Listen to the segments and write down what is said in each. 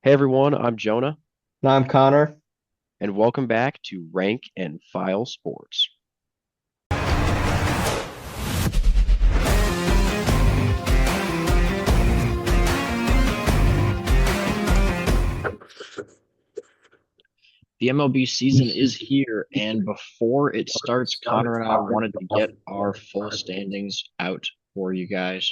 Hey everyone, I'm Jonah, I'm Connor. and welcome back to Rank and File Sports. The MLB season is here, and before it starts, Connor and I wanted to get our full standings out for you guys.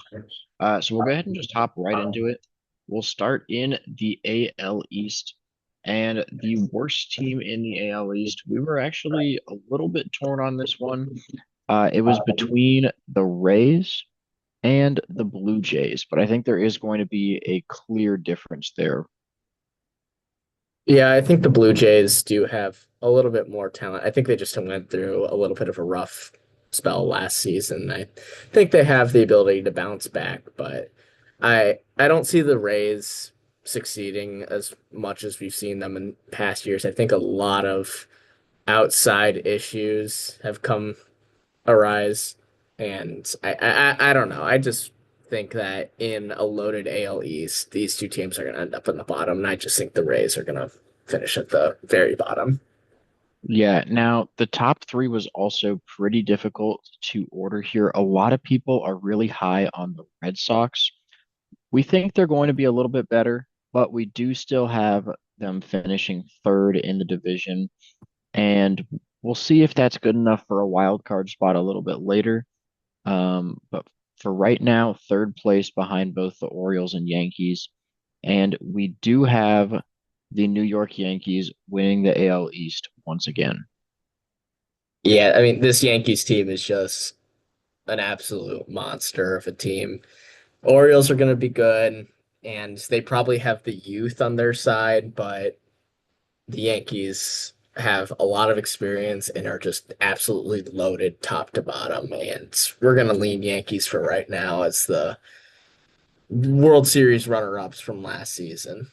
So we'll go ahead and just hop right into it. We'll start in the AL East, and the worst team in the AL East. We were actually a little bit torn on this one. It was between the Rays and the Blue Jays, but I think there is going to be a clear difference there. Yeah, I think the Blue Jays do have a little bit more talent. I think they just went through a little bit of a rough spell last season. I think they have the ability to bounce back, but I don't see the Rays succeeding as much as we've seen them in past years. I think a lot of outside issues have come arise. And I don't know. I just think that in a loaded AL East, these two teams are going to end up in the bottom, and I just think the Rays are going to finish at the very bottom. Yeah, now the top three was also pretty difficult to order here. A lot of people are really high on the Red Sox. We think they're going to be a little bit better, but we do still have them finishing third in the division, and we'll see if that's good enough for a wild card spot a little bit later. But for right now, third place behind both the Orioles and Yankees. And we do have the New York Yankees winning the AL East once again. Yeah, I mean, this Yankees team is just an absolute monster of a team. Orioles are going to be good, and they probably have the youth on their side, but the Yankees have a lot of experience and are just absolutely loaded top to bottom. And we're going to lean Yankees for right now as the World Series runner-ups from last season.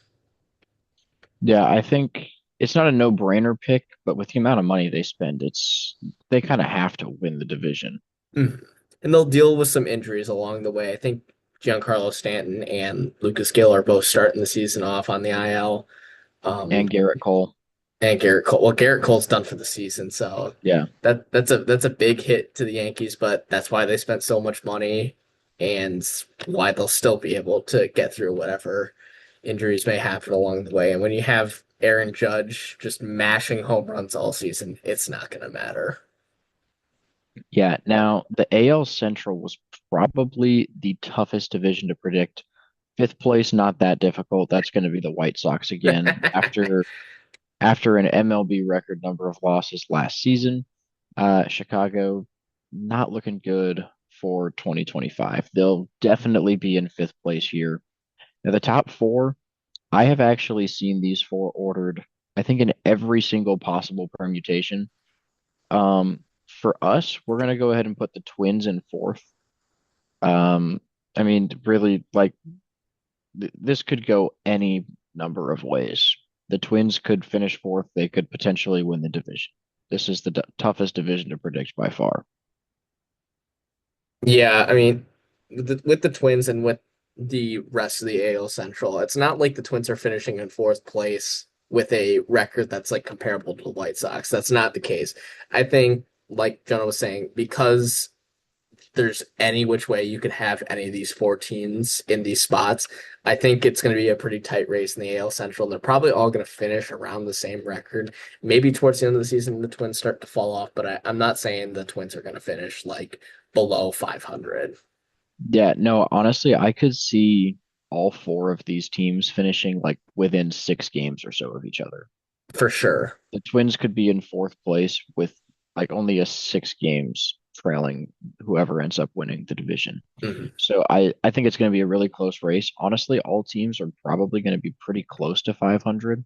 Yeah, I think it's not a no-brainer pick, but with the amount of money they spend, they kind of have to win the division. Mhm. And they'll deal with some injuries along the way. I think Giancarlo Stanton and Lucas Gill are both starting the season off on the IL. Um, And Garrett Cole. and Garrett Cole. Well, Garrett Cole's done for the season, so Yeah. that's a big hit to the Yankees, but that's why they spent so much money and why they'll still be able to get through whatever injuries may happen along the way. And when you have Aaron Judge just mashing home runs all season, it's not going to matter. Yeah. Now, the AL Central was probably the toughest division to predict. Fifth place, not that difficult. That's going to be the White Sox again after an MLB record number of losses last season. Chicago not looking good for 2025. They'll definitely be in fifth place here. Now, the top four, I have actually seen these four ordered, I think, in every single possible permutation. For us, we're going to go ahead and put the Twins in fourth. Um, I mean, really, like, this could go any number of ways. The Twins could finish fourth. They could potentially win the division. This is the toughest division to predict by far. Yeah, I mean, with the Twins and with the rest of the AL Central, it's not like the Twins are finishing in fourth place with a record that's like comparable to the White Sox. That's not the case. I think, like Jonah was saying, because there's any which way you could have any of these four teams in these spots, I think it's going to be a pretty tight race in the AL Central. They're probably all going to finish around the same record. Maybe towards the end of the season, the Twins start to fall off, but I'm not saying the Twins are going to finish like below 500 Yeah, no, honestly, I could see all four of these teams finishing like within 6 games or so of each other. for sure. The Twins could be in fourth place with like only a 6 games trailing whoever ends up winning the division. Mhm. So I think it's going to be a really close race. Honestly, all teams are probably going to be pretty close to 500.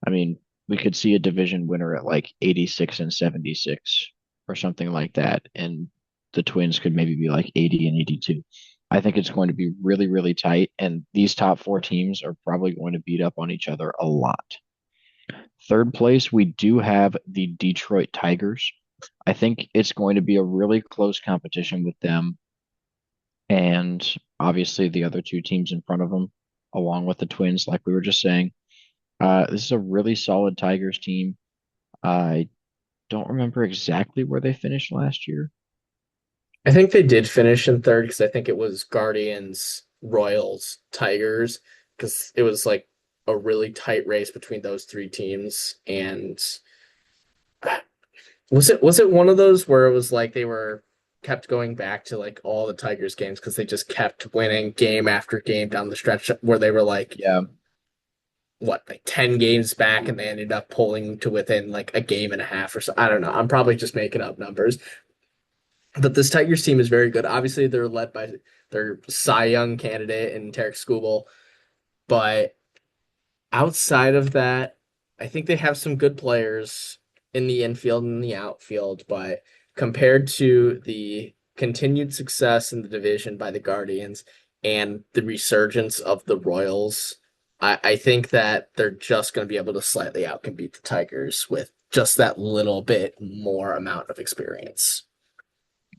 I mean, we could see a division winner at like 86 and 76 or something like that, and the Twins could maybe be like 80 and 82. I think it's going to be really, really tight, and these top four teams are probably going to beat up on each other a lot. Third place, we do have the Detroit Tigers. I think it's going to be a really close competition with them and obviously the other two teams in front of them. along with the Twins, like we were just saying. This is a really solid Tigers team. I don't remember exactly where they finished last year. I think they did finish in third because I think it was Guardians, Royals, Tigers, because it was like a really tight race between those three teams. And was it one of those where it was like they were kept going back to like all the Tigers games because they just kept winning game after game down the stretch where they were like Yeah, what, like 10 games back and they ended up pulling to within like a game and a half or so. I don't know. I'm probably just making up numbers. But this Tigers team is very good. Obviously, they're led by their Cy Young candidate and Tarek Skubal, but outside of that, I think they have some good players in the infield and the outfield, but compared to the continued success in the division by the Guardians and the resurgence of the Royals, I think that they're just going to be able to slightly outcompete the Tigers with just that little bit more amount of experience.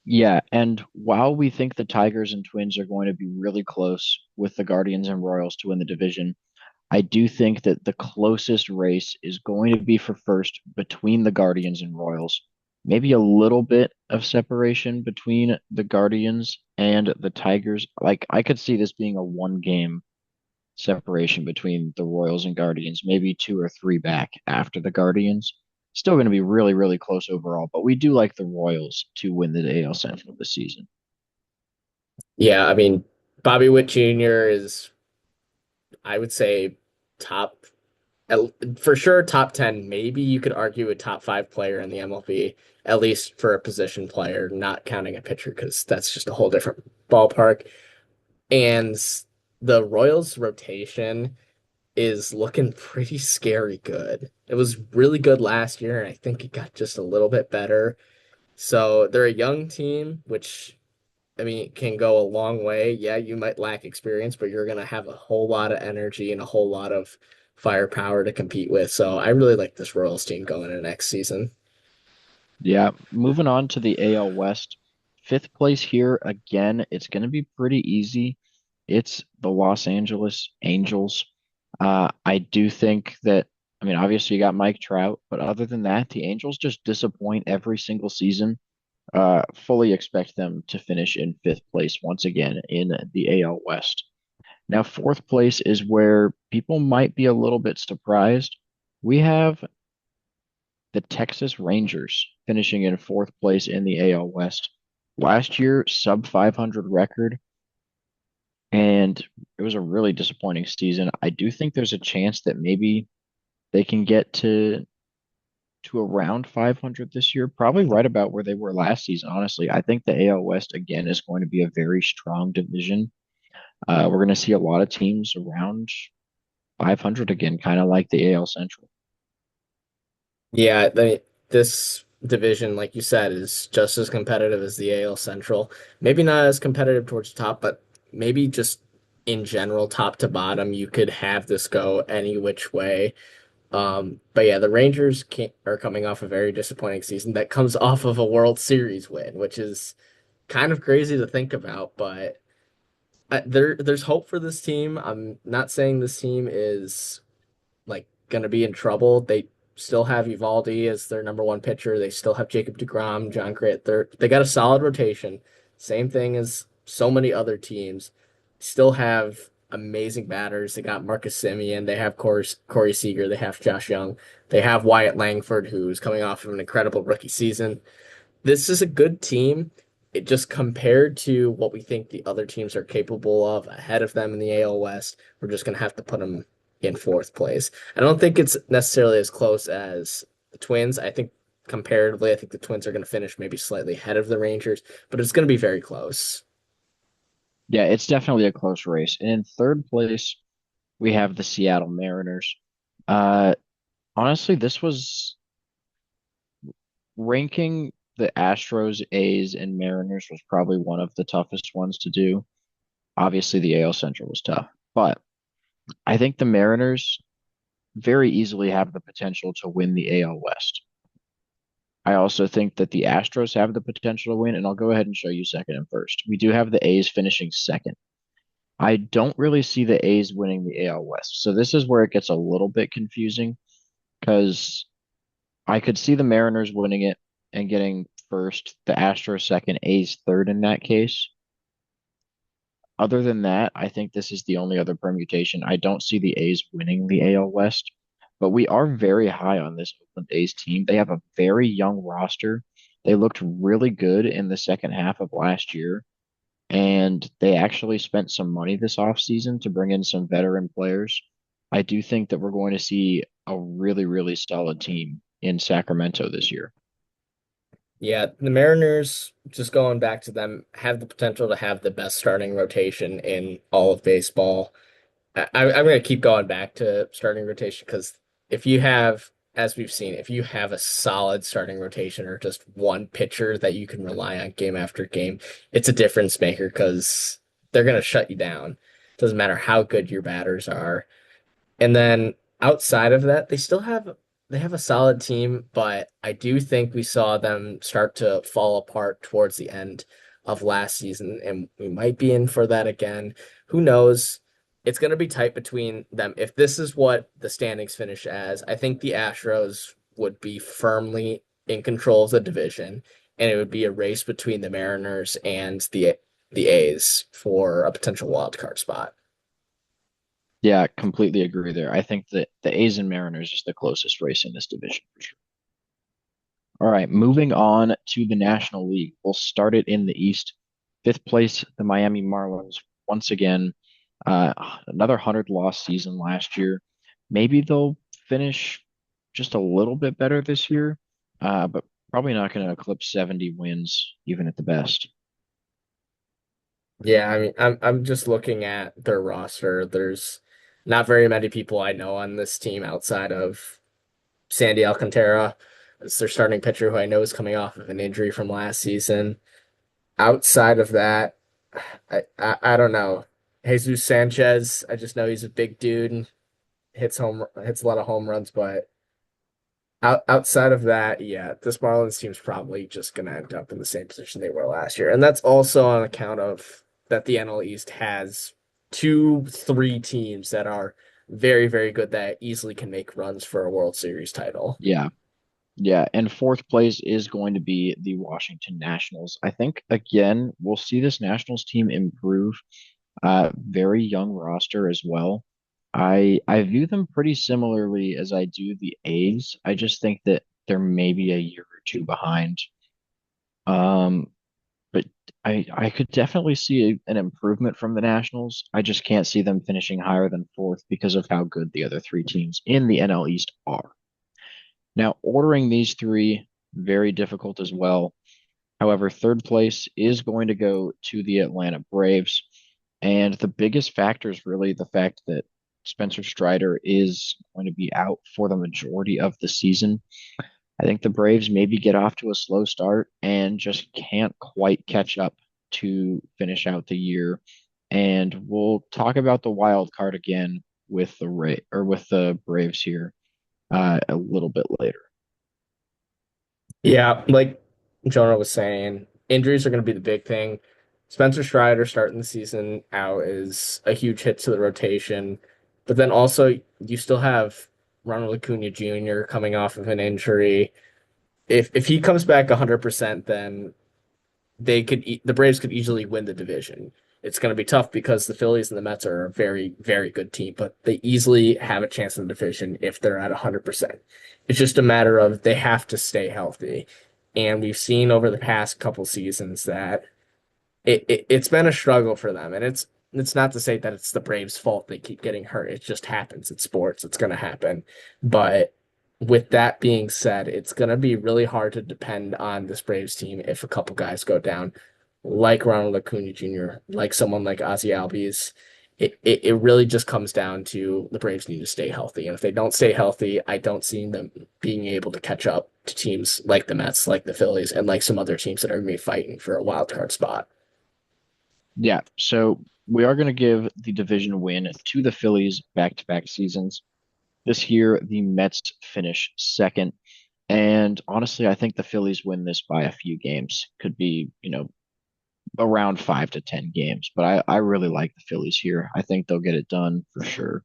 yeah. And while we think the Tigers and Twins are going to be really close with the Guardians and Royals to win the division, I do think that the closest race is going to be for first between the Guardians and Royals. Maybe a little bit of separation between the Guardians and the Tigers. Like I could see this being a one game separation between the Royals and Guardians, maybe two or three back after the Guardians. Still going to be really, really close overall, but we do like the Royals to win the AL Central this season. Yeah, I mean, Bobby Witt Jr. is, I would say, top, for sure, top 10. Maybe you could argue a top five player in the MLB, at least for a position player, not counting a pitcher, because that's just a whole different ballpark. And the Royals rotation is looking pretty scary good. It was really good last year, and I think it got just a little bit better. So they're a young team, which I mean, it can go a long way. Yeah, you might lack experience, but you're going to have a whole lot of energy and a whole lot of firepower to compete with. So I really like this Royals team going into next season. Yeah, moving on to the AL West. Fifth place here again. It's going to be pretty easy. It's the Los Angeles Angels. I do think that, I mean, obviously you got Mike Trout, but other than that, the Angels just disappoint every single season. Fully expect them to finish in fifth place once again in the AL West. Now, fourth place is where people might be a little bit surprised. We have the Texas Rangers finishing in fourth place in the AL West. Last year, sub 500 record, and it was a really disappointing season. I do think there's a chance that maybe they can get to around 500 this year, probably right about where they were last season. Honestly, I think the AL West again is going to be a very strong division. We're going to see a lot of teams around 500 again, kind of like the AL Central. Yeah, this division, like you said, is just as competitive as the AL Central. Maybe not as competitive towards the top, but maybe just in general, top to bottom, you could have this go any which way. But yeah, the Rangers are coming off a very disappointing season that comes off of a World Series win, which is kind of crazy to think about. But there's hope for this team. I'm not saying this team is like going to be in trouble. They still have Evaldi as their number one pitcher. They still have Jacob deGrom, John Grit. They got a solid rotation. Same thing as so many other teams. Still have amazing batters. They got Marcus Simeon. They have Corey Seager. They have Josh Young. They have Wyatt Langford, who's coming off of an incredible rookie season. This is a good team. It just compared to what we think the other teams are capable of ahead of them in the AL West, we're just going to have to put them in fourth place. I don't think it's necessarily as close as the Twins. I think comparatively, I think the Twins are going to finish maybe slightly ahead of the Rangers, but it's going to be very close. Yeah, it's definitely a close race. And in third place, we have the Seattle Mariners. Uh, Honestly, this was ranking the Astros, A's, and Mariners was probably one of the toughest ones to do. Obviously, the AL Central was tough, but I think the Mariners very easily have the potential to win the AL West. I also think that the Astros have the potential to win, and I'll go ahead and show you second and first. We do have the A's finishing second. I don't really see the A's winning the AL West. So this is where it gets a little bit confusing because I could see the Mariners winning it and getting first, the Astros second, A's third in that case. Other than that, I think this is the only other permutation. I don't see the A's winning the AL West, but we are very high on this Oakland A's team. They have a very young roster. They looked really good in the second half of last year, and they actually spent some money this offseason to bring in some veteran players. I do think that we're going to see a really, really solid team in Sacramento this year. Yeah, the Mariners, just going back to them, have the potential to have the best starting rotation in all of baseball. I'm going to keep going back to starting rotation because if you have, as we've seen, if you have a solid starting rotation or just one pitcher that you can rely on game after game, it's a difference maker because they're going to shut you down. Doesn't matter how good your batters are. And then outside of that, they have a solid team, but I do think we saw them start to fall apart towards the end of last season, and we might be in for that again. Who knows? It's going to be tight between them. If this is what the standings finish as, I think the Astros would be firmly in control of the division, and it would be a race between the Mariners and the A's for a potential wild card spot. Yeah, completely agree there. I think that the A's and Mariners is the closest race in this division for sure. All right, moving on to the National League. We'll start it in the East. Fifth place, the Miami Marlins. Once again, another 100 loss season last year. Maybe they'll finish just a little bit better this year, but probably not going to eclipse 70 wins, even at the best. Yeah, I mean, I'm just looking at their roster. There's not very many people I know on this team outside of Sandy Alcantara. It's their starting pitcher who I know is coming off of an injury from last season. Outside of that, I don't know. Jesus Sanchez, I just know he's a big dude, hits a lot of home runs, but outside of that, yeah, this Marlins team's probably just gonna end up in the same position they were last year. And that's also on account of that the NL East has two, three teams that are very, very good that easily can make runs for a World Series title. Yeah, yeah. And fourth place is going to be the Washington Nationals. I think, again, we'll see this Nationals team improve. Very young roster as well. I view them pretty similarly as I do the A's. I just think that they're maybe a year or two behind. Um, but I could definitely see an improvement from the Nationals. I just can't see them finishing higher than fourth because of how good the other three teams in the NL East are. Now, ordering these three, very difficult as well. However, third place is going to go to the Atlanta Braves. And the biggest factor is really the fact that Spencer Strider is going to be out for the majority of the season. I think the Braves maybe get off to a slow start and just can't quite catch up to finish out the year. And we'll talk about the wild card again with the with the Braves here a little bit later. Yeah, like Jonah was saying, injuries are going to be the big thing. Spencer Strider starting the season out is a huge hit to the rotation, but then also you still have Ronald Acuna Jr. coming off of an injury. If he comes back 100%, then the Braves could easily win the division. It's going to be tough because the Phillies and the Mets are a very, very good team, but they easily have a chance in the division if they're at 100%. It's just a matter of they have to stay healthy. And we've seen over the past couple seasons that it's been a struggle for them. And it's not to say that it's the Braves' fault they keep getting hurt. It just happens. It's sports. It's going to happen. But with that being said, it's going to be really hard to depend on this Braves team if a couple guys go down, like Ronald Acuna Jr., like someone like Ozzy Albies. It really just comes down to the Braves need to stay healthy. And if they don't stay healthy, I don't see them being able to catch up to teams like the Mets, like the Phillies, and like some other teams that are going to be fighting for a wild card spot. Yeah, so we are going to give the division win to the Phillies back-to-back seasons. This year, the Mets finish second. And honestly, I think the Phillies win this by a few games. Could be, around 5 to 10 games. But I really like the Phillies here. I think they'll get it done for sure.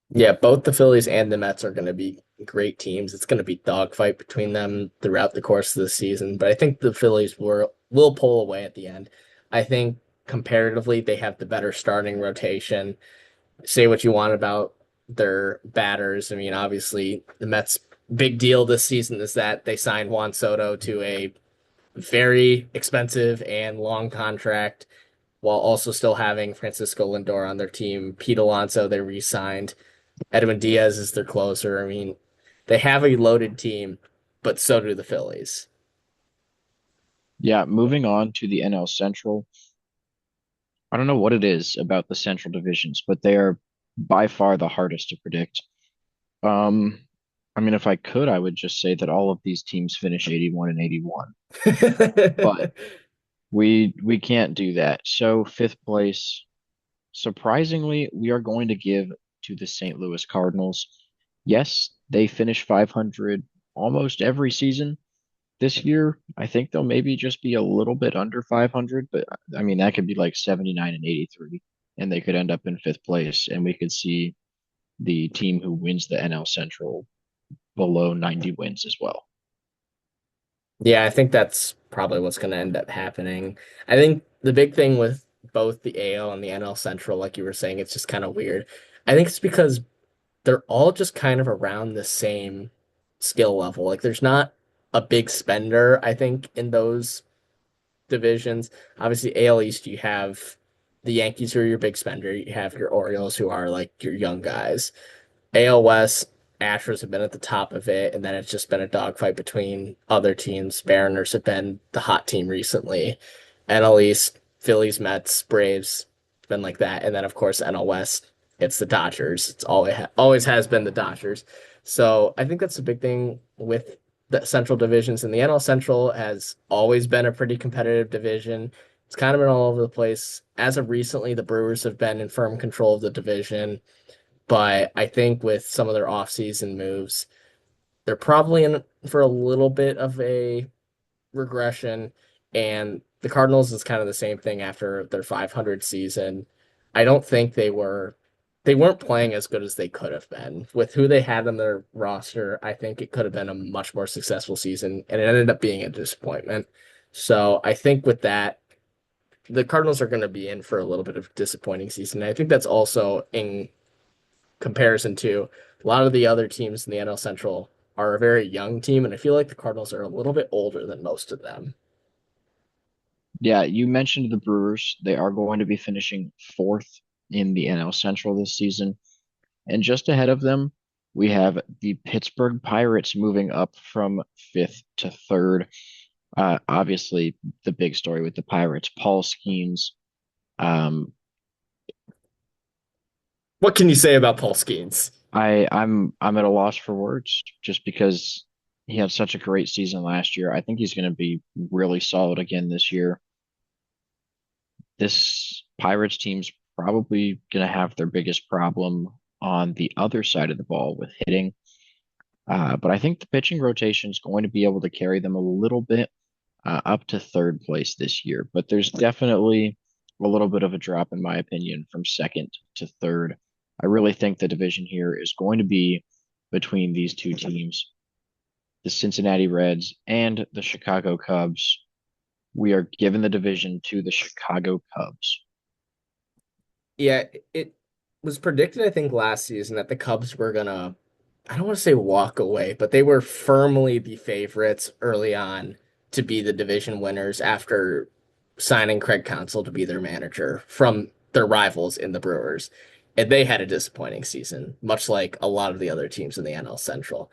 Yeah, both the Phillies and the Mets are going to be great teams. It's going to be dogfight between them throughout the course of the season, but I think the Phillies will pull away at the end. I think comparatively they have the better starting rotation. Say what you want about their batters. I mean, obviously the Mets' big deal this season is that they signed Juan Soto to a very expensive and long contract while also still having Francisco Lindor on their team. Pete Alonso they re-signed. Edwin Diaz is their closer. I mean, they have a loaded team, but so do the Phillies. Yeah, moving on to the NL Central. I don't know what it is about the Central divisions, but they are by far the hardest to predict. Um, I mean, if I could, I would just say that all of these teams finish 81 and 81, but we can't do that. So fifth place, surprisingly, we are going to give to the St. Louis Cardinals. Yes, they finish 500 almost every season. This year, I think they'll maybe just be a little bit under 500, but I mean, that could be like 79 and 83, and they could end up in fifth place, and we could see the team who wins the NL Central below 90 wins as well. Yeah, I think that's probably what's going to end up happening. I think the big thing with both the AL and the NL Central, like you were saying, it's just kind of weird. I think it's because they're all just kind of around the same skill level. Like there's not a big spender, I think, in those divisions. Obviously, AL East, you have the Yankees who are your big spender. You have your Orioles who are like your young guys. AL West, Astros have been at the top of it, and then it's just been a dogfight between other teams. Mariners have been the hot team recently. NL East, Phillies, Mets, Braves, it's been like that. And then, of course, NL West, it's the Dodgers. It's always has been the Dodgers. So I think that's the big thing with the Central divisions. And the NL Central has always been a pretty competitive division. It's kind of been all over the place. As of recently, the Brewers have been in firm control of the division. But I think with some of their offseason moves, they're probably in for a little bit of a regression. And the Cardinals is kind of the same thing after their 500 season. I don't think they weren't playing as good as they could have been. With who they had on their roster, I think it could have been a much more successful season, and it ended up being a disappointment. So I think with that, the Cardinals are going to be in for a little bit of disappointing season. And I think that's also in comparison to a lot of the other teams in the NL Central are a very young team, and I feel like the Cardinals are a little bit older than most of them. Yeah, you mentioned the Brewers. They are going to be finishing fourth in the NL Central this season. And just ahead of them, we have the Pittsburgh Pirates moving up from fifth to third. Obviously, the big story with the Pirates, Paul Skeens. Um, What can you say about Paul Skeens? I'm at a loss for words just because he had such a great season last year. I think he's going to be really solid again this year. This Pirates team's probably going to have their biggest problem on the other side of the ball with hitting. But I think the pitching rotation is going to be able to carry them a little bit up to third place this year. But there's definitely a little bit of a drop, in my opinion, from second to third. I really think the division here is going to be between these two teams, the Cincinnati Reds and the Chicago Cubs. We are giving the division to the Chicago Cubs. Yeah, it was predicted, I think, last season that the Cubs were gonna, I don't want to say walk away, but they were firmly the favorites early on to be the division winners after signing Craig Counsell to be their manager from their rivals in the Brewers. And they had a disappointing season, much like a lot of the other teams in the NL Central.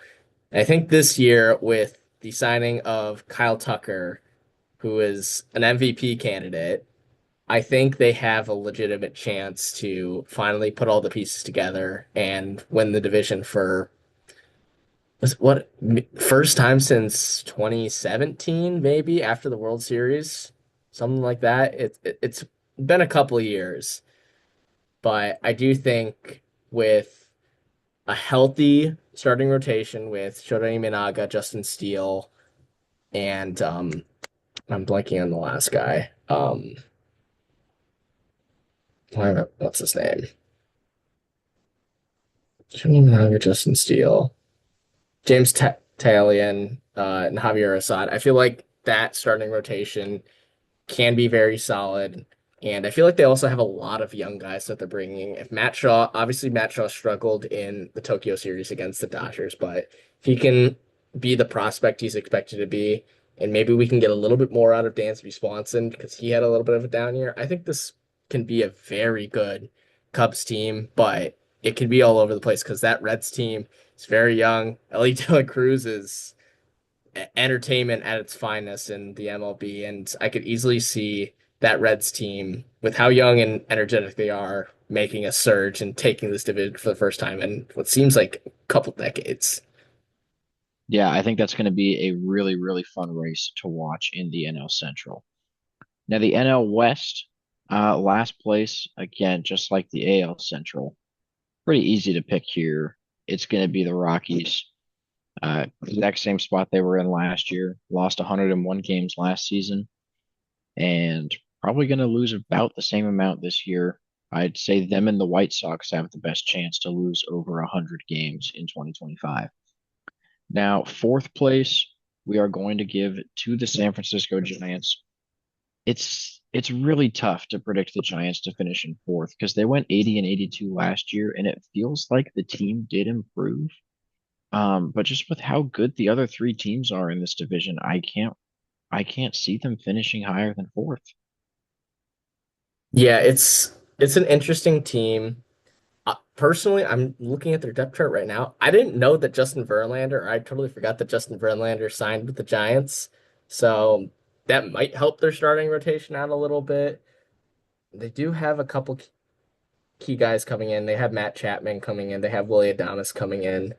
And I think this year, with the signing of Kyle Tucker, who is an MVP candidate, I think they have a legitimate chance to finally put all the pieces together and win the division for what first time since 2017, maybe after the World Series, something like that. It's been a couple of years, but I do think with a healthy starting rotation with Shota Imanaga, Justin Steele, and I'm blanking on the last guy. What's his name? Justin Steele. James Talion, and Javier Assad. I feel like that starting rotation can be very solid. And I feel like they also have a lot of young guys that they're bringing. If Matt Shaw, obviously Matt Shaw struggled in the Tokyo series against the Dodgers, but if he can be the prospect he's expected to be, and maybe we can get a little bit more out of Dansby Swanson because he had a little bit of a down year, I think this can be a very good Cubs team, but it can be all over the place because that Reds team is very young. Ellie De La Cruz is entertainment at its finest in the MLB, and I could easily see that Reds team, with how young and energetic they are, making a surge and taking this division for the first time in what seems like a couple decades. Yeah, I think that's going to be a really, really fun race to watch in the NL Central. Now, the NL West, last place, again, just like the AL Central, pretty easy to pick here. It's going to be the Rockies. Exact same spot they were in last year. Lost 101 games last season, and probably going to lose about the same amount this year. I'd say them and the White Sox have the best chance to lose over 100 games in 2025. Now, fourth place, we are going to give to the San Francisco Giants. It's really tough to predict the Giants to finish in fourth because they went 80 and 82 last year, and it feels like the team did improve. But just with how good the other three teams are in this division, I can't see them finishing higher than fourth. Yeah, it's an interesting team. Personally, I'm looking at their depth chart right now. I didn't know that Justin Verlander, I totally forgot that Justin Verlander signed with the Giants. So that might help their starting rotation out a little bit. They do have a couple key guys coming in. They have Matt Chapman coming in. They have Willie Adames coming in.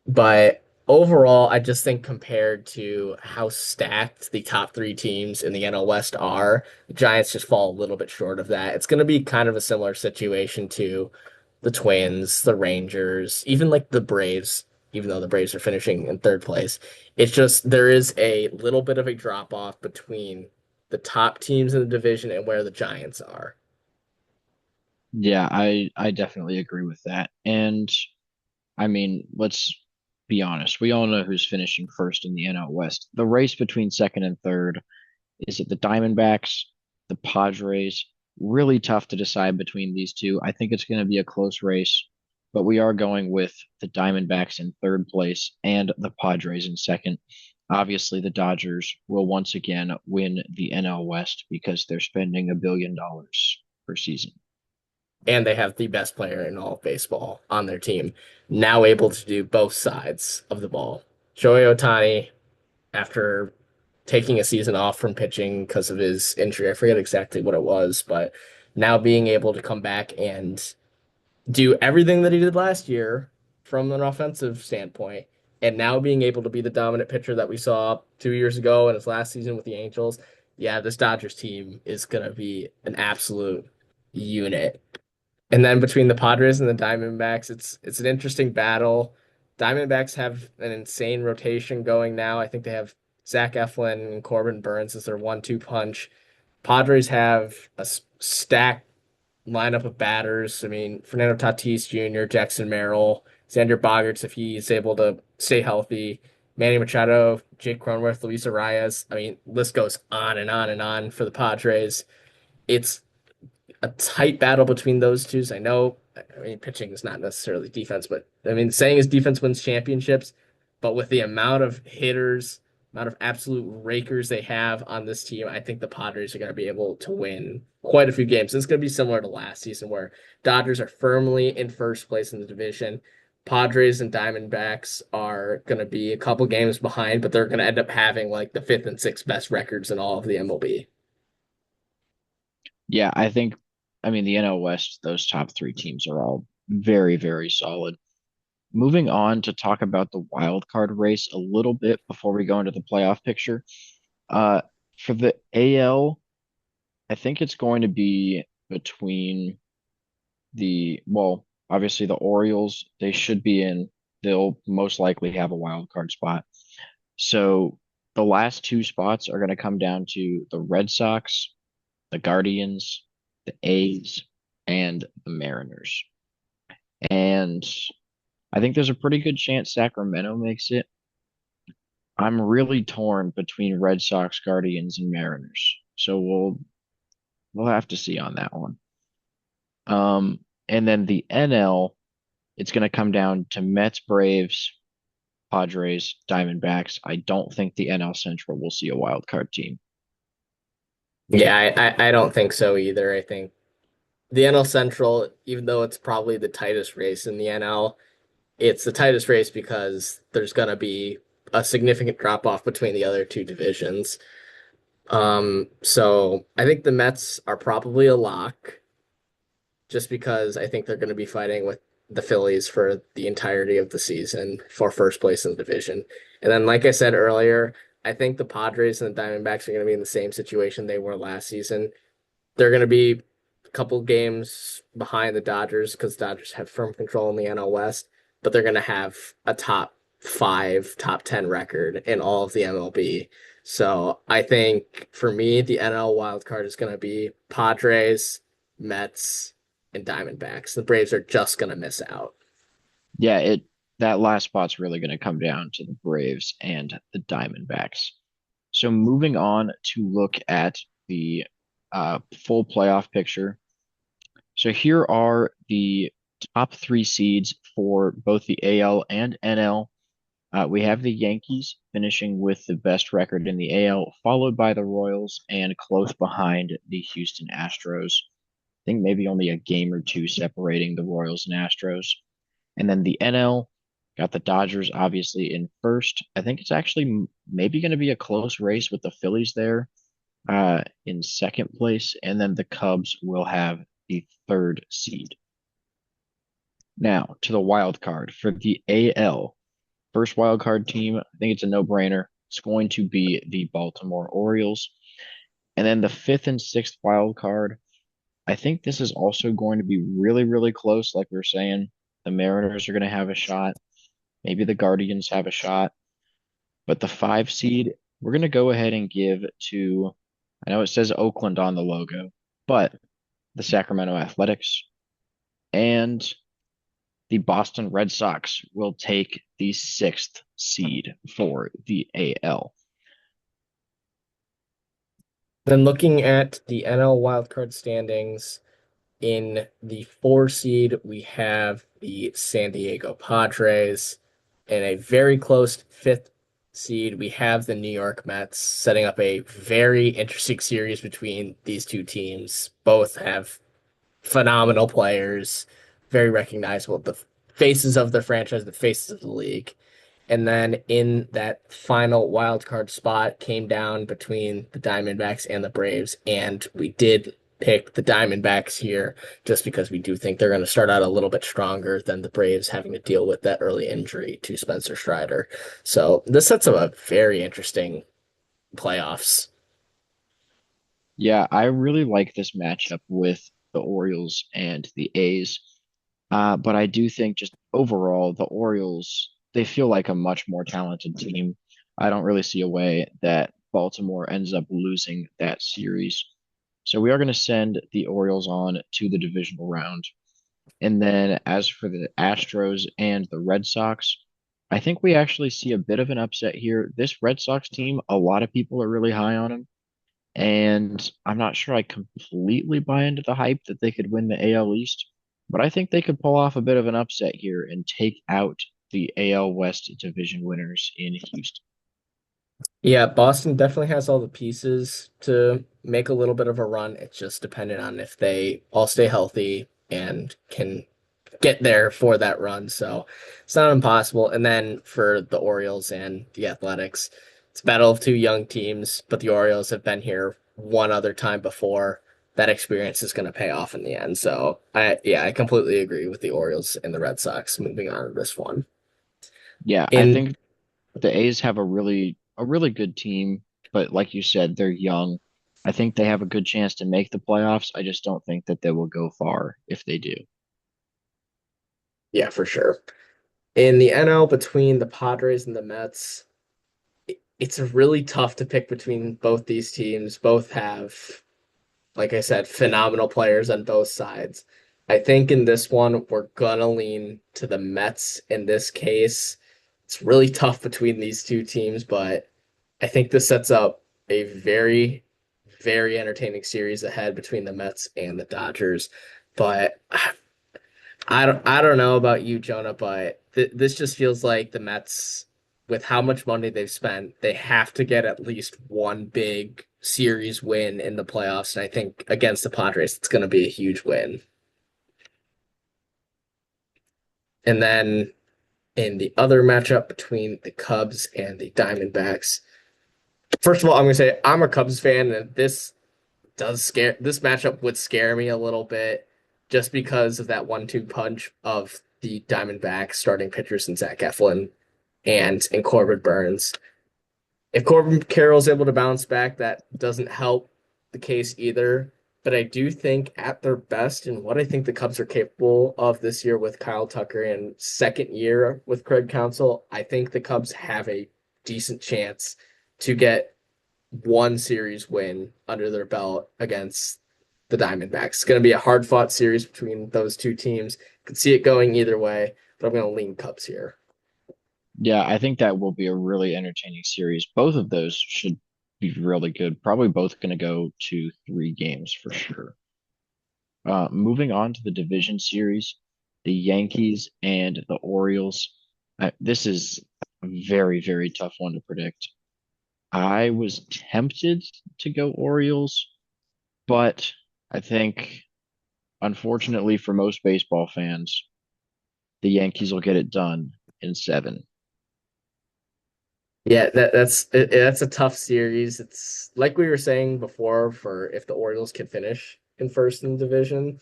But overall, I just think compared to how stacked the top three teams in the NL West are, the Giants just fall a little bit short of that. It's going to be kind of a similar situation to the Twins, the Rangers, even like the Braves, even though the Braves are finishing in third place. It's just there is a little bit of a drop off between the top teams in the division and where the Giants are. Yeah, I definitely agree with that. And I mean, let's be honest. We all know who's finishing first in the NL West. The race between second and third, is it the Diamondbacks, the Padres? Really tough to decide between these two. I think it's going to be a close race, but we are going with the Diamondbacks in third place and the Padres in second. Obviously, the Dodgers will once again win the NL West because they're spending $1 billion per season. And they have the best player in all of baseball on their team, now able to do both sides of the ball. Shohei Ohtani, after taking a season off from pitching because of his injury, I forget exactly what it was, but now being able to come back and do everything that he did last year from an offensive standpoint, and now being able to be the dominant pitcher that we saw 2 years ago in his last season with the Angels. Yeah, this Dodgers team is going to be an absolute unit. And then between the Padres and the Diamondbacks, it's an interesting battle. Diamondbacks have an insane rotation going now. I think they have Zach Eflin and Corbin Burns as their 1-2 punch. Padres have a stacked lineup of batters. I mean, Fernando Tatis Jr., Jackson Merrill, Xander Bogaerts if he's able to stay healthy, Manny Machado, Jake Cronenworth, Luis Arias. I mean, list goes on and on and on for the Padres. It's a tight battle between those two. I know, I mean, pitching is not necessarily defense, but I mean, saying is defense wins championships, but with the amount of hitters, amount of absolute rakers they have on this team, I think the Padres are going to be able to win quite a few games. It's going to be similar to last season where Dodgers are firmly in first place in the division. Padres and Diamondbacks are going to be a couple games behind, but they're going to end up having like the fifth and sixth best records in all of the MLB. Yeah, I mean, the NL West, those top three teams are all very, very solid. Moving on to talk about the wild card race a little bit before we go into the playoff picture. Uh, for the AL, I think it's going to be between obviously the Orioles, they should be in, they'll most likely have a wild card spot. So The last two spots are going to come down to the Red Sox, the Guardians, the A's, and the Mariners. And I think there's a pretty good chance Sacramento makes it. I'm really torn between Red Sox, Guardians, and Mariners. So we'll have to see on that one. And then the NL, it's going to come down to Mets, Braves, Padres, Diamondbacks. I don't think the NL Central will see a wild card team. Yeah, I don't think so either. I think the NL Central, even though it's probably the tightest race in the NL, it's the tightest race because there's going to be a significant drop off between the other two divisions. So I think the Mets are probably a lock just because I think they're going to be fighting with the Phillies for the entirety of the season for first place in the division. And then, like I said earlier, I think the Padres and the Diamondbacks are going to be in the same situation they were last season. They're going to be a couple games behind the Dodgers because the Dodgers have firm control in the NL West, but they're going to have a top five, top 10 record in all of the MLB. So I think for me, the NL wild card is going to be Padres, Mets, and Diamondbacks. The Braves are just going to miss out. Yeah, it that last spot's really going to come down to the Braves and the Diamondbacks. So moving on to look at the full playoff picture. So here are the top three seeds for both the AL and NL. We have the Yankees finishing with the best record in the AL, followed by the Royals and close behind the Houston Astros. I think maybe only a game or two separating the Royals and Astros. And then the NL got the Dodgers obviously in first. I think it's actually maybe going to be a close race with the Phillies there in second place. And then the Cubs will have the third seed. Now to the wild card for the AL. First wild card team, I think it's a no-brainer. It's going to be the Baltimore Orioles. And then the fifth and sixth wild card, I think this is also going to be really, really close. Like we were saying, the Mariners are going to have a shot. Maybe the Guardians have a shot. But the five seed, we're going to go ahead and give to, I know it says Oakland on the logo, but the Sacramento Athletics and the Boston Red Sox will take the sixth seed for the AL. Then looking at the NL wildcard standings, in the four seed, we have the San Diego Padres. In a very close fifth seed, we have the New York Mets, setting up a very interesting series between these two teams. Both have phenomenal players, very recognizable, the faces of the franchise, the faces of the league. And then in that final wild card spot came down between the Diamondbacks and the Braves, and we did pick the Diamondbacks here just because we do think they're going to start out a little bit stronger than the Braves having to deal with that early injury to Spencer Strider. So this sets up a very interesting playoffs. Yeah, I really like this matchup with the Orioles and the A's. But I do think just overall, the Orioles, they feel like a much more talented team. I don't really see a way that Baltimore ends up losing that series. So we are going to send the Orioles on to the divisional round. And then as for the Astros and the Red Sox, I think we actually see a bit of an upset here. This Red Sox team, a lot of people are really high on them. And I'm not sure I completely buy into the hype that they could win the AL East, but I think they could pull off a bit of an upset here and take out the AL West division winners in Houston. Yeah, Boston definitely has all the pieces to make a little bit of a run. It's just dependent on if they all stay healthy and can get there for that run. So it's not impossible. And then for the Orioles and the Athletics, it's a battle of two young teams, but the Orioles have been here one other time before. That experience is going to pay off in the end. So I completely agree with the Orioles and the Red Sox moving on to this one. Yeah, I In think the A's have a really good team, but like you said, they're young. I think they have a good chance to make the playoffs. I just don't think that they will go far if they do. Yeah, for sure. In the NL between the Padres and the Mets, it's really tough to pick between both these teams. Both have, like I said, phenomenal players on both sides. I think in this one, we're gonna lean to the Mets in this case. It's really tough between these two teams, but I think this sets up a very, very entertaining series ahead between the Mets and the Dodgers. But I don't know about you, Jonah, but this just feels like the Mets, with how much money they've spent, they have to get at least one big series win in the playoffs. And I think against the Padres, it's going to be a huge win. And then in the other matchup between the Cubs and the Diamondbacks, first of all, I'm going to say I'm a Cubs fan, and this matchup would scare me a little bit just because of that 1-2 punch of the Diamondbacks starting pitchers in Zach Eflin and Corbin Burns. If Corbin Carroll's able to bounce back, that doesn't help the case either. But I do think at their best, and what I think the Cubs are capable of this year with Kyle Tucker and second year with Craig Counsell, I think the Cubs have a decent chance to get one series win under their belt against the Diamondbacks. It's going to be a hard fought series between those two teams. Could see it going either way, but I'm going to lean Cubs here. Yeah, I think that will be a really entertaining series. Both of those should be really good. Probably both going to go to 3 games for sure. Moving on to the division series, the Yankees and the Orioles. This is a very, very tough one to predict. I was tempted to go Orioles, but I think, unfortunately for most baseball fans, the Yankees will get it done in 7. Yeah, that's a tough series. It's like we were saying before for if the Orioles can finish in first in the division,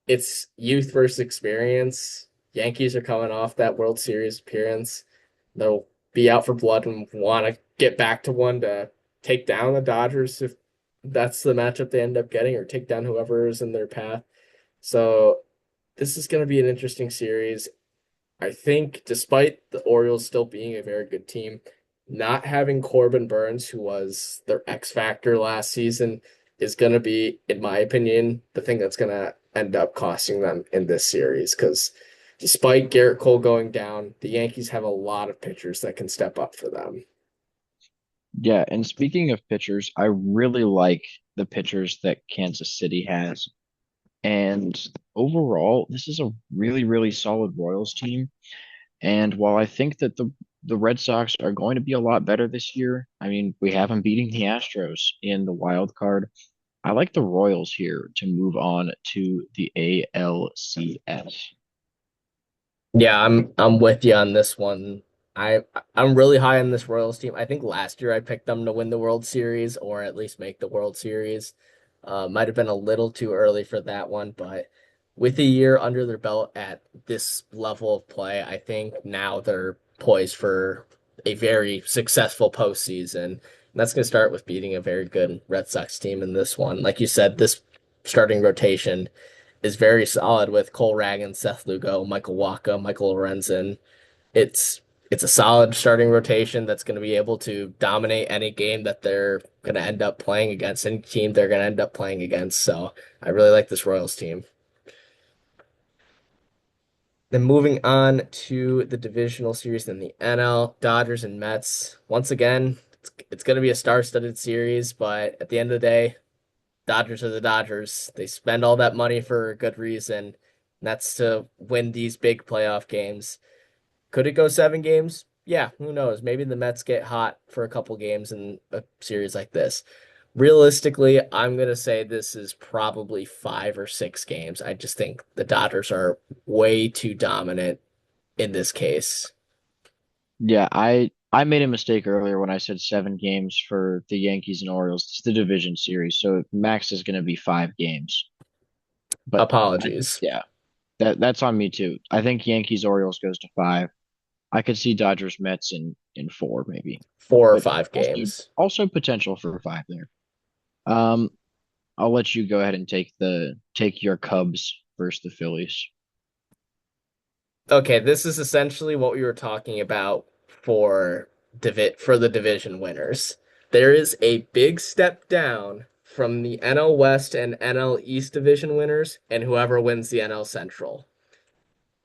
it's youth versus experience. Yankees are coming off that World Series appearance. They'll be out for blood and want to get back to one to take down the Dodgers if that's the matchup they end up getting, or take down whoever is in their path. So this is going to be an interesting series. I think despite the Orioles still being a very good team, not having Corbin Burns, who was their X factor last season, is going to be, in my opinion, the thing that's going to end up costing them in this series. Because despite Garrett Cole going down, the Yankees have a lot of pitchers that can step up for them. Yeah, and speaking of pitchers, I really like the pitchers that Kansas City has. And overall, this is a really, really solid Royals team. And while I think that the Red Sox are going to be a lot better this year, I mean, we have them beating the Astros in the wild card. I like the Royals here to move on to the ALCS. Yeah, I'm with you on this one. I I'm really high on this Royals team. I think last year I picked them to win the World Series or at least make the World Series. Might have been a little too early for that one, but with a year under their belt at this level of play, I think now they're poised for a very successful postseason. And that's going to start with beating a very good Red Sox team in this one. Like you said, this starting rotation is very solid with Cole Ragans, Seth Lugo, Michael Wacha, Michael Lorenzen. It's it's a solid starting rotation that's going to be able to dominate any game that they're going to end up playing against, any team they're going to end up playing against. So I really like this Royals team. Then moving on to the divisional series in the NL, Dodgers and Mets. Once again, it's going to be a star-studded series, but at the end of the day, Dodgers are the Dodgers. They spend all that money for a good reason. And that's to win these big playoff games. Could it go 7 games? Yeah, who knows? Maybe the Mets get hot for a couple games in a series like this. Realistically, I'm going to say this is probably 5 or 6 games. I just think the Dodgers are way too dominant in this case. Yeah, I made a mistake earlier when I said 7 games for the Yankees and Orioles. It's the division series, so max is going to be 5 games. But Apologies. yeah, that's on me too. I think Yankees Orioles goes to 5. I could see Dodgers Mets in 4 maybe, 4 or but 5 also games. also potential for 5 there. Um, I'll let you go ahead and take your Cubs versus the Phillies. Okay, this is essentially what we were talking about for for the division winners. There is a big step down from the NL West and NL East division winners and whoever wins the NL Central.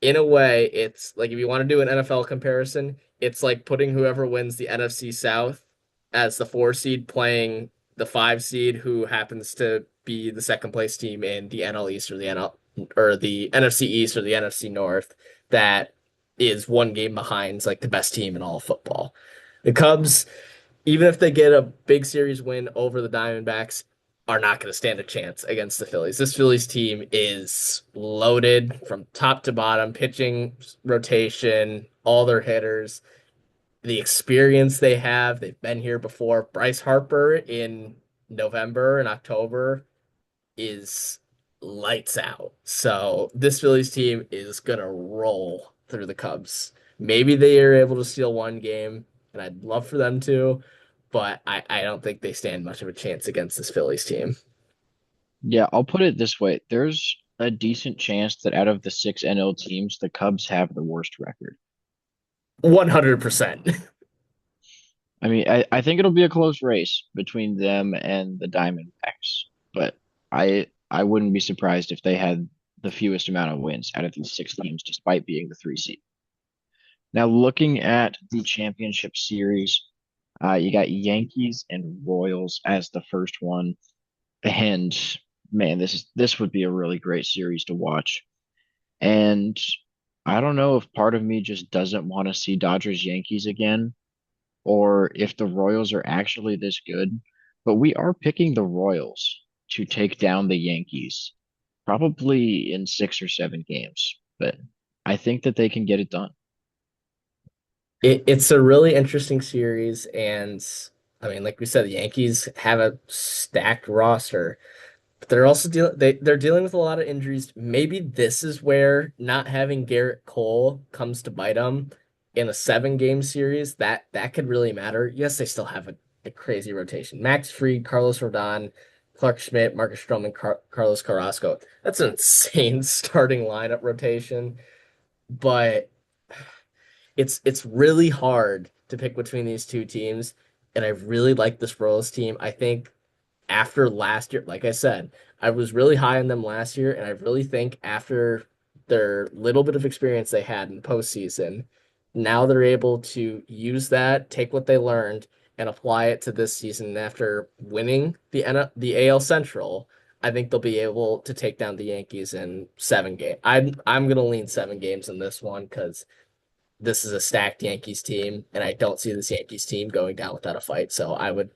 In a way, it's like if you want to do an NFL comparison, it's like putting whoever wins the NFC South as the 4 seed playing the 5 seed who happens to be the second place team in the NL East or the NL or the NFC East or the NFC North that is 1 game behind like the best team in all of football. The Cubs, even if they get a big series win over the Diamondbacks, are not going to stand a chance against the Phillies. This Phillies team is loaded from top to bottom, pitching rotation, all their hitters, the experience they have. They've been here before. Bryce Harper in November and October is lights out. So this Phillies team is going to roll through the Cubs. Maybe they are able to steal 1 game, and I'd love for them to, but I don't think they stand much of a chance against this Phillies team. Yeah, I'll put it this way. There's a decent chance that out of the 6 NL teams, the Cubs have the worst record. 100%. I mean, I think it'll be a close race between them and the Diamondbacks, but I wouldn't be surprised if they had the fewest amount of wins out of these 6 teams, despite being the 3 seed. Now, looking at the championship series, you got Yankees and Royals as the first one, and man, this would be a really great series to watch. And I don't know if part of me just doesn't want to see Dodgers Yankees again, or if the Royals are actually this good, but we are picking the Royals to take down the Yankees, probably in 6 or 7 games. But I think that they can get it done. It's a really interesting series, and I mean, like we said, the Yankees have a stacked roster. But they're dealing with a lot of injuries. Maybe this is where not having Garrett Cole comes to bite them in a 7 game series. That could really matter. Yes, they still have a crazy rotation. Max Fried, Carlos Rodon, Clark Schmidt, Marcus Stroman, Carlos Carrasco. That's an insane starting lineup rotation. But it's really hard to pick between these 2 teams. And I really like this Royals team. I think after last year, like I said, I was really high on them last year, and I really think after their little bit of experience they had in postseason, now they're able to use that, take what they learned, and apply it to this season. And after winning the AL Central, I think they'll be able to take down the Yankees in 7 games. I'm gonna lean 7 games in this one because this is a stacked Yankees team, and I don't see this Yankees team going down without a fight. So I would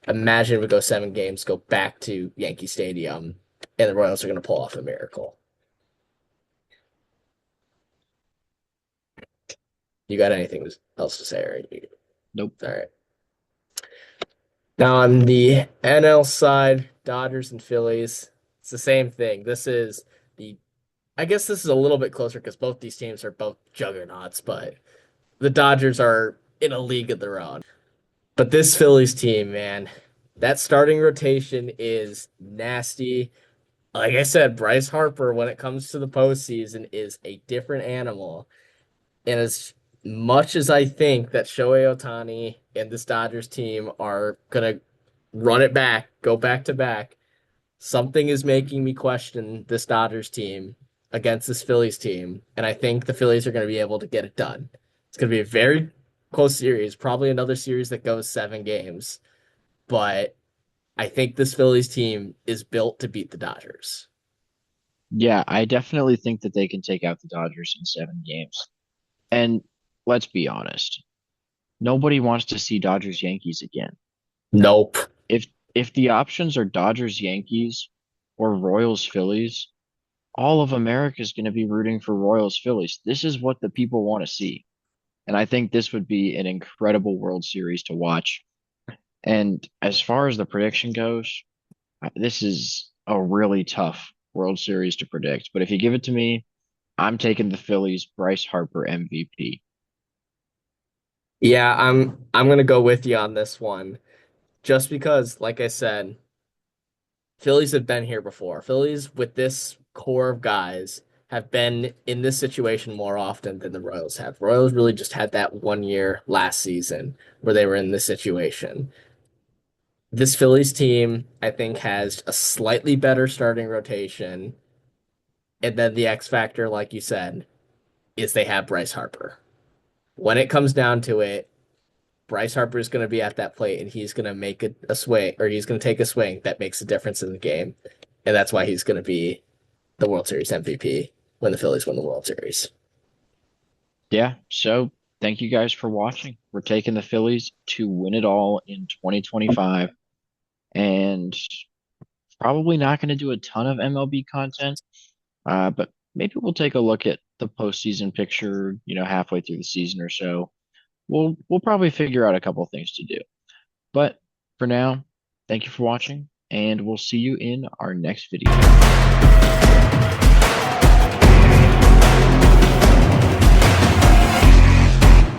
imagine we go 7 games, go back to Yankee Stadium, and the Royals are going to pull off a miracle. You got anything else to say? Nope. All right. Now on the NL side, Dodgers and Phillies, it's the same thing. The, I guess this is a little bit closer because both these teams are both juggernauts, but the Dodgers are in a league of their own. But this Phillies team, man, that starting rotation is nasty. Like I said, Bryce Harper, when it comes to the postseason, is a different animal. And as much as I think that Shohei Ohtani and this Dodgers team are gonna run it back, go back to back, something is making me question this Dodgers team against this Phillies team. And I think the Phillies are gonna be able to get it done. It's gonna be a very close series, probably another series that goes 7 games. But I think this Phillies team is built to beat the Dodgers. Yeah, I definitely think that they can take out the Dodgers in 7 games. And let's be honest, nobody wants to see Dodgers Yankees again. Nope. If if the options are Dodgers Yankees or Royals Phillies, all of America is going to be rooting for Royals Phillies. This is what the people want to see. And I think this would be an incredible World Series to watch. And as far as the prediction goes, this is a really tough World Series to predict. But if you give it to me, I'm taking the Phillies, Bryce Harper MVP. Yeah, I'm gonna go with you on this one. Just because, like I said, Phillies have been here before. Phillies with this core of guys have been in this situation more often than the Royals have. Royals really just had that 1 year last season where they were in this situation. This Phillies team, I think, has a slightly better starting rotation. And then the X factor, like you said, is they have Bryce Harper. When it comes down to it, Bryce Harper is going to be at that plate and he's going to make a swing, or he's going to take a swing that makes a difference in the game. And that's why he's going to be the World Series MVP when the Phillies win the World Series. Yeah. So thank you guys for watching. We're taking the Phillies to win it all in 2025 and probably not going to do a ton of MLB content. But maybe we'll take a look at the postseason picture, halfway through the season or so. We'll probably figure out a couple of things to do. But for now, thank you for watching, and we'll see you in our next video.